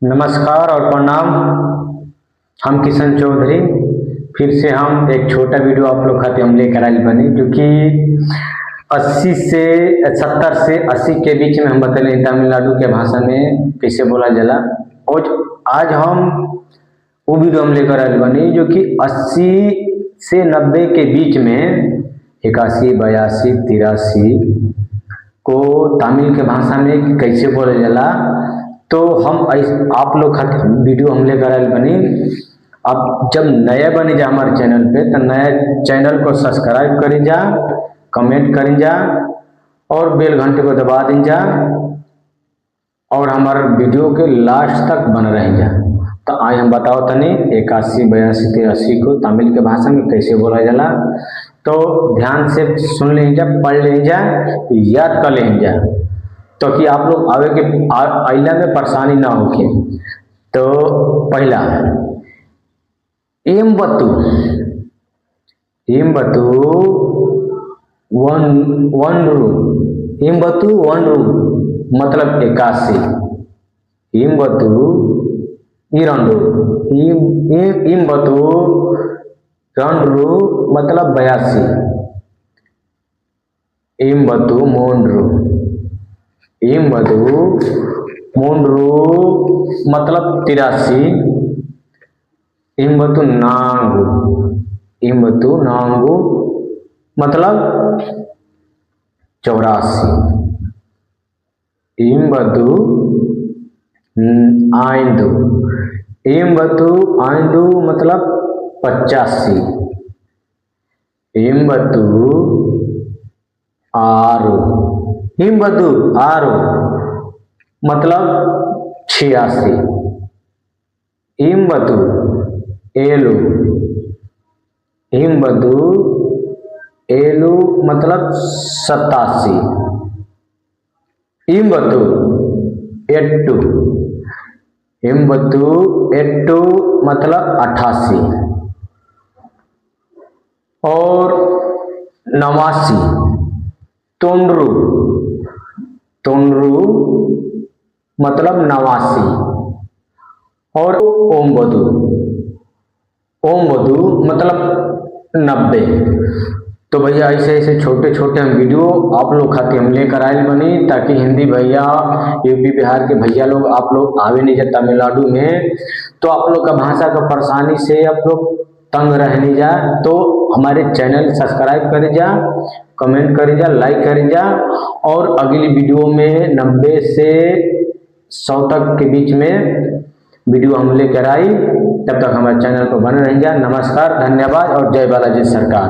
नमस्कार और प्रणाम। हम किशन चौधरी फिर से हम एक छोटा वीडियो आप लोग खाते हम लेकर आए बनी जो कि 80 से 70 से 80 के बीच में हम बतले तमिलनाडु के भाषा में कैसे बोला जाला। और आज हम वो वीडियो हम लेकर आए बनी जो कि 80 से 90 के बीच में 81, 82, 83 को तमिल के भाषा में कैसे बोला जाला। तो हम आप लोग खातिर वीडियो हम लेकर आए बनी। अब जब नया बनी जा हमारे चैनल पे तो नया चैनल को सब्सक्राइब करी जा, कमेंट करी जा और बेल घंटे को दबा दी जा और हमारे वीडियो के लास्ट तक बन रही जा। तो आज हम बताओ तनी 81, 82, 83 को तमिल के भाषा में कैसे बोला जाला। तो ध्यान से सुन ले जा, पढ़ ले जा, याद कर ले जा तो कि आप लोग आवे के आइला में परेशानी ना होके। तो पहला एम्बतु वन रू, एम्बतु वन रू मतलब 81, एम्बतु इरंडू, एम्बतु रंडू मतलब 82, एम्बतु मोंड्रू, एम्बतु मोंड्रू मतलब 83, एम्बतु नांगू, एम्बतु नांगू मतलब 84, एम्बतु आइंदू, एम्बतु आइंदू मतलब 85, एम्बतु आरू, एम्बतु आरू मतलब 86, एम्बतु एलू, एम्बतु एलू मतलब 87, एम्बतु एट्टू, एम्बतु एट्टू मतलब 88 और 89 तोंड्रू, तोंड्रू मतलब 89 और ओम्बदू, ओम्बदू मतलब 90। तो भैया ऐसे ऐसे छोटे छोटे हम वीडियो आप लोग खाते हम लेकर आए बनी ताकि हिंदी भैया यूपी बिहार के भैया लोग आप लोग आवे नहीं जाए तमिलनाडु में तो आप लोग का भाषा का परेशानी से आप लोग तंग रहने जा। तो हमारे चैनल सब्सक्राइब करें जा, कमेंट करें जा, लाइक करें जा और अगली वीडियो में 90 से 100 तक के बीच में वीडियो हम लेकर आई। तब तक हमारे चैनल को बने रहें जा। नमस्कार, धन्यवाद और जय बालाजी सरकार।